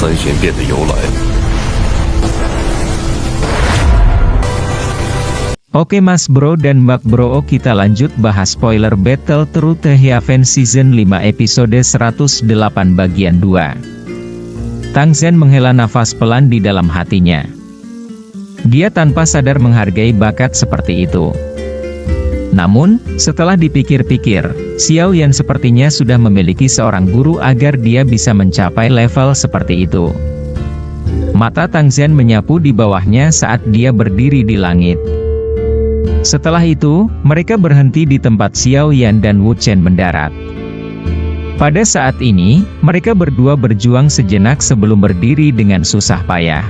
三玄变的由来。 Oke Mas Bro dan Mbak Bro, kita lanjut bahas spoiler Battle Through the Heaven Season 5 episode 108 bagian 2. Tang Zhen menghela nafas pelan di dalam hatinya. Dia tanpa sadar menghargai bakat seperti itu. Namun, setelah dipikir-pikir, Xiao Yan sepertinya sudah memiliki seorang guru agar dia bisa mencapai level seperti itu. Mata Tang Zhen menyapu di bawahnya saat dia berdiri di langit. Setelah itu, mereka berhenti di tempat Xiao Yan dan Wu Chen mendarat. Pada saat ini, mereka berdua berjuang sejenak sebelum berdiri dengan susah payah.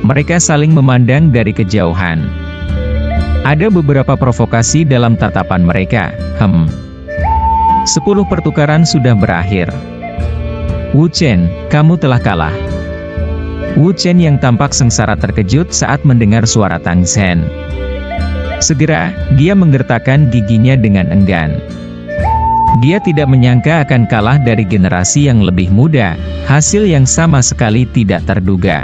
Mereka saling memandang dari kejauhan. Ada beberapa provokasi dalam tatapan mereka. 10 pertukaran sudah berakhir. Wu Chen, kamu telah kalah. Wu Chen yang tampak sengsara terkejut saat mendengar suara Tang Zhen. Segera, dia menggertakkan giginya dengan enggan. Dia tidak menyangka akan kalah dari generasi yang lebih muda, hasil yang sama sekali tidak terduga.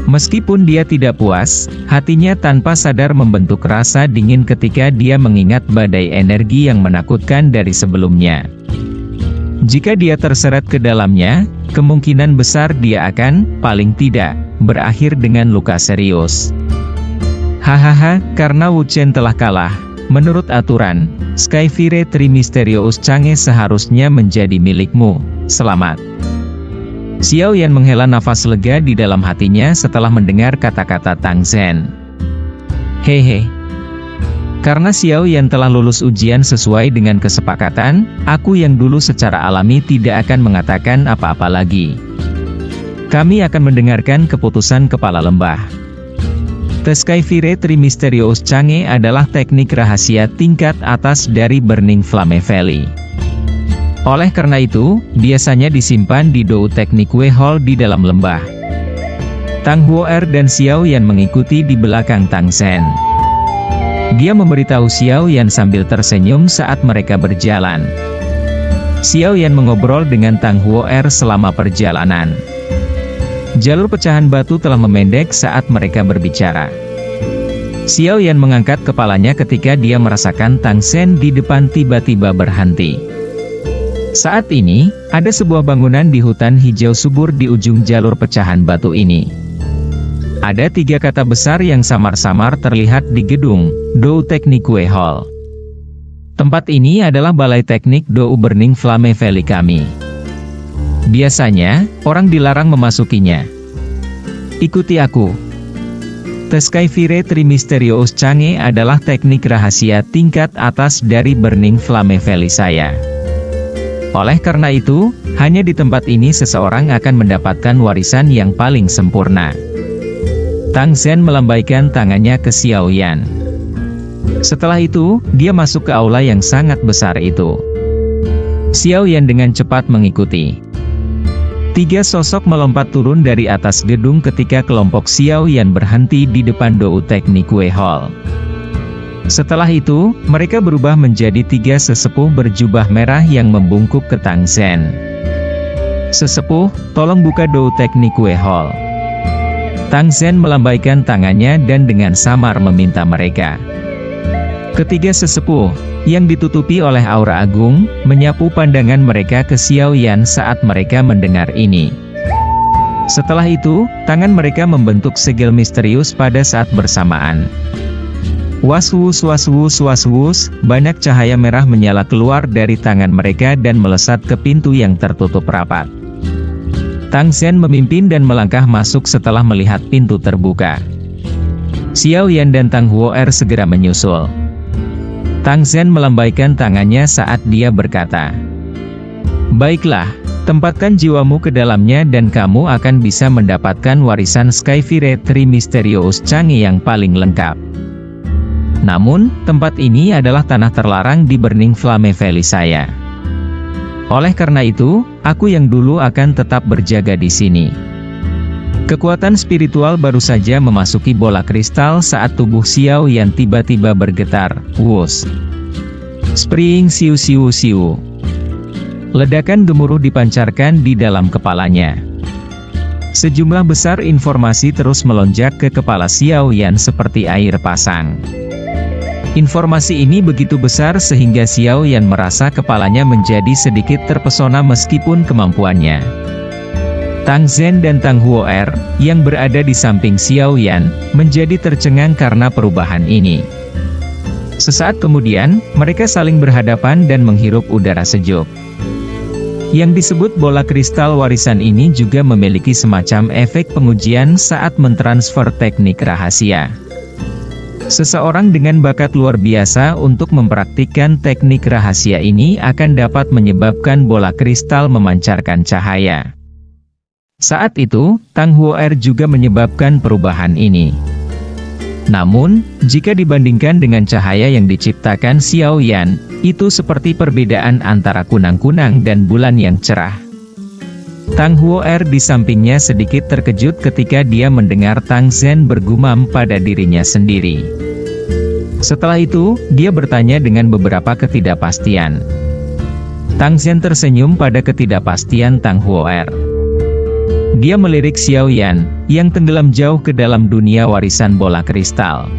Meskipun dia tidak puas, hatinya tanpa sadar membentuk rasa dingin ketika dia mengingat badai energi yang menakutkan dari sebelumnya. Jika dia terseret ke dalamnya, kemungkinan besar dia akan, paling tidak, berakhir dengan luka serius. Hahaha, karena Wu Chen telah kalah. Menurut aturan, Skyfire Trimysterious Chang'e seharusnya menjadi milikmu. Selamat. Xiao Yan menghela nafas lega di dalam hatinya setelah mendengar kata-kata Tang Zhen. Hehe. Karena Xiao Yan telah lulus ujian sesuai dengan kesepakatan, aku yang dulu secara alami tidak akan mengatakan apa-apa lagi. Kami akan mendengarkan keputusan kepala lembah. The Skyfire Trimysterious Chang'e adalah teknik rahasia tingkat atas dari Burning Flame Valley. Oleh karena itu, biasanya disimpan di Dou Teknik Wei Hall di dalam lembah. Tang Huo'er dan Xiao Yan mengikuti di belakang Tang Zhen. Dia memberitahu Xiao Yan sambil tersenyum saat mereka berjalan. Xiao Yan mengobrol dengan Tang Huo'er selama perjalanan. Jalur pecahan batu telah memendek saat mereka berbicara. Xiao Yan mengangkat kepalanya ketika dia merasakan Tang Zhen di depan tiba-tiba berhenti. Saat ini, ada sebuah bangunan di hutan hijau subur di ujung jalur pecahan batu ini. Ada 3 kata besar yang samar-samar terlihat di gedung Dou Teknik Wei Hall. Tempat ini adalah balai teknik Dou Burning Flame Valley kami. Biasanya, orang dilarang memasukinya. Ikuti aku. The Skyfire Trimysterious Chang'e adalah teknik rahasia tingkat atas dari Burning Flame Valley saya. Oleh karena itu, hanya di tempat ini seseorang akan mendapatkan warisan yang paling sempurna. Tang Zhen melambaikan tangannya ke Xiao Yan. Setelah itu, dia masuk ke aula yang sangat besar itu. Xiao Yan dengan cepat mengikuti. 3 sosok melompat turun dari atas gedung ketika kelompok Xiao Yan berhenti di depan Dou Teknik Wei Hall. Setelah itu, mereka berubah menjadi 3 sesepuh berjubah merah yang membungkuk ke Tang Zhen. Sesepuh, tolong buka Dou Teknik Wei Hall. Tang Zhen melambaikan tangannya dan dengan samar meminta mereka. Ketiga sesepuh, yang ditutupi oleh aura agung, menyapu pandangan mereka ke Xiao Yan saat mereka mendengar ini. Setelah itu, tangan mereka membentuk segel misterius pada saat bersamaan. Was-wus was-wus was-wus, banyak cahaya merah menyala keluar dari tangan mereka dan melesat ke pintu yang tertutup rapat. Tang Zhen memimpin dan melangkah masuk setelah melihat pintu terbuka. Xiao Yan dan Tang Huo'er segera menyusul. Tang Zhen melambaikan tangannya saat dia berkata, "Baiklah, tempatkan jiwamu ke dalamnya dan kamu akan bisa mendapatkan warisan Skyfire Trimysterious Chang'e yang paling lengkap. Namun, tempat ini adalah tanah terlarang di Burning Flame Valley saya. Oleh karena itu, aku yang dulu akan tetap berjaga di sini." Kekuatan spiritual baru saja memasuki bola kristal saat tubuh Xiao Yan tiba-tiba bergetar. Wus! Spring siu siu siu. Ledakan gemuruh dipancarkan di dalam kepalanya. Sejumlah besar informasi terus melonjak ke kepala Xiao Yan seperti air pasang. Informasi ini begitu besar sehingga Xiao Yan merasa kepalanya menjadi sedikit terpesona meskipun kemampuannya. Tang Zhen dan Tang Huo'er, yang berada di samping Xiao Yan, menjadi tercengang karena perubahan ini. Sesaat kemudian, mereka saling berhadapan dan menghirup udara sejuk. Yang disebut bola kristal warisan ini juga memiliki semacam efek pengujian saat mentransfer teknik rahasia. Seseorang dengan bakat luar biasa untuk mempraktikkan teknik rahasia ini akan dapat menyebabkan bola kristal memancarkan cahaya. Saat itu, Tang Huo'er juga menyebabkan perubahan ini. Namun, jika dibandingkan dengan cahaya yang diciptakan Xiao Yan, itu seperti perbedaan antara kunang-kunang dan bulan yang cerah. Tang Huo'er di sampingnya sedikit terkejut ketika dia mendengar Tang Zhen bergumam pada dirinya sendiri. Setelah itu, dia bertanya dengan beberapa ketidakpastian. Tang Zhen tersenyum pada ketidakpastian Tang Huo'er. Dia melirik Xiao Yan, yang tenggelam jauh ke dalam dunia warisan bola kristal.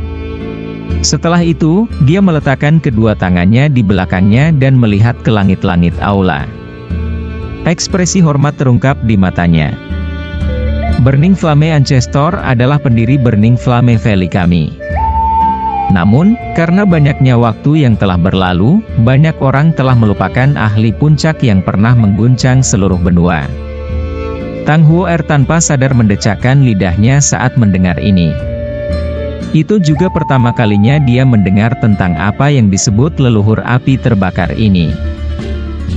Setelah itu, dia meletakkan kedua tangannya di belakangnya dan melihat ke langit-langit aula. Ekspresi hormat terungkap di matanya. Burning Flame Ancestor adalah pendiri Burning Flame Valley kami. Namun, karena banyaknya waktu yang telah berlalu, banyak orang telah melupakan ahli puncak yang pernah mengguncang seluruh benua. Tang Huo'er tanpa sadar mendecakkan lidahnya saat mendengar ini. Itu juga pertama kalinya dia mendengar tentang apa yang disebut leluhur api terbakar ini.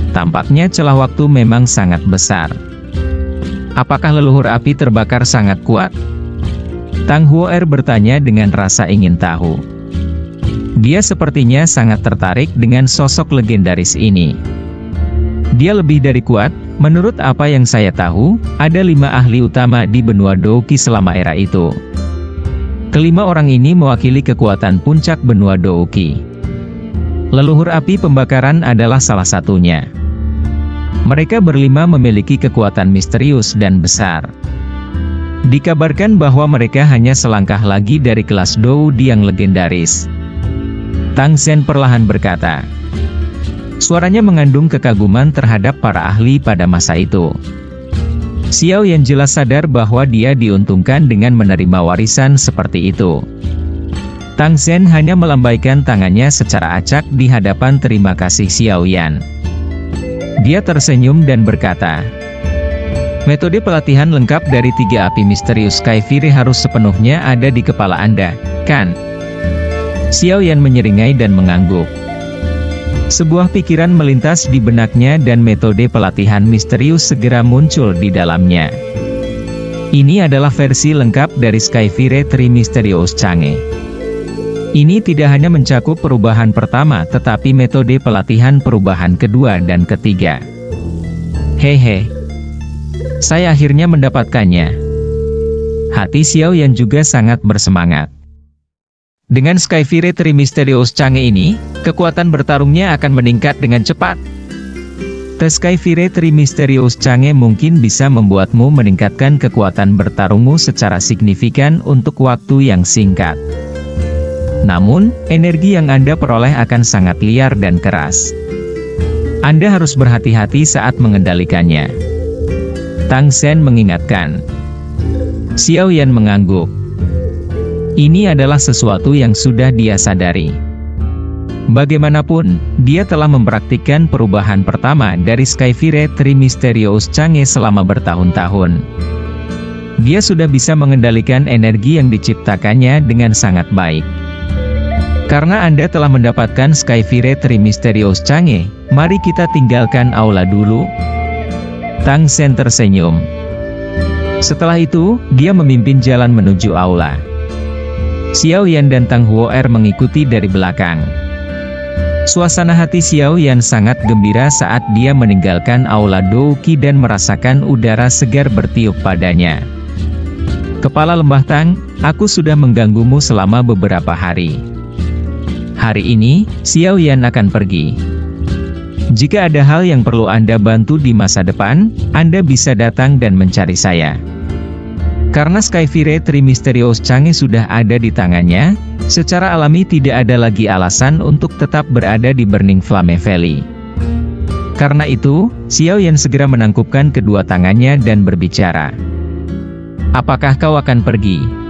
Tampaknya celah waktu memang sangat besar. Apakah leluhur api terbakar sangat kuat? Tang Huo'er bertanya dengan rasa ingin tahu. Dia sepertinya sangat tertarik dengan sosok legendaris ini. Dia lebih dari kuat. Menurut apa yang saya tahu, ada 5 ahli utama di benua Douqi selama era itu. Kelima orang ini mewakili kekuatan puncak benua Douqi. Leluhur api pembakaran adalah salah satunya. Mereka berlima memiliki kekuatan misterius dan besar. Dikabarkan bahwa mereka hanya selangkah lagi dari kelas Dou Di yang legendaris. Tang Zhen perlahan berkata. Suaranya mengandung kekaguman terhadap para ahli pada masa itu. Xiao Yan jelas sadar bahwa dia diuntungkan dengan menerima warisan seperti itu. Tang Zhen hanya melambaikan tangannya secara acak di hadapan terima kasih Xiao Yan. Dia tersenyum dan berkata, metode pelatihan lengkap dari 3 api misterius Sky Fury harus sepenuhnya ada di kepala Anda, kan? Xiao Yan menyeringai dan mengangguk. Sebuah pikiran melintas di benaknya dan metode pelatihan misterius segera muncul di dalamnya. Ini adalah versi lengkap dari Sky Fury Tri Mysterious Chang'e. Ini tidak hanya mencakup perubahan pertama tetapi metode pelatihan perubahan kedua dan ketiga. Hehe. Saya akhirnya mendapatkannya. Hati Xiao Yan juga sangat bersemangat. Dengan Sky Fury Tri Mysterious Chang'e ini, kekuatan bertarungnya akan meningkat dengan cepat. Sky Fury Tri Mysterious Chang'e mungkin bisa membuatmu meningkatkan kekuatan bertarungmu secara signifikan untuk waktu yang singkat. Namun, energi yang Anda peroleh akan sangat liar dan keras. Anda harus berhati-hati saat mengendalikannya. Tang Zhen mengingatkan. Xiao Yan mengangguk. Ini adalah sesuatu yang sudah dia sadari. Bagaimanapun, dia telah mempraktikkan perubahan pertama dari Sky Fury Tri Mysterious Chang'e selama bertahun-tahun. Dia sudah bisa mengendalikan energi yang diciptakannya dengan sangat baik. Karena Anda telah mendapatkan Sky Fury Tri Mysterious Chang'e, mari kita tinggalkan aula dulu. Tang Zhen tersenyum. Setelah itu, dia memimpin jalan menuju aula. Xiao Yan dan Tang Huo'er mengikuti dari belakang. Suasana hati Xiao Yan sangat gembira saat dia meninggalkan aula Douqi dan merasakan udara segar bertiup padanya. Kepala Lembah Tang, aku sudah mengganggumu selama beberapa hari. Hari ini, Xiao Yan akan pergi. Jika ada hal yang perlu Anda bantu di masa depan, Anda bisa datang dan mencari saya. Karena Skyfire Trimysterious Chang'e sudah ada di tangannya, secara alami tidak ada lagi alasan untuk tetap berada di Burning Flame Valley. Karena itu, Xiao Yan segera menangkupkan kedua tangannya dan berbicara. Apakah kau akan pergi?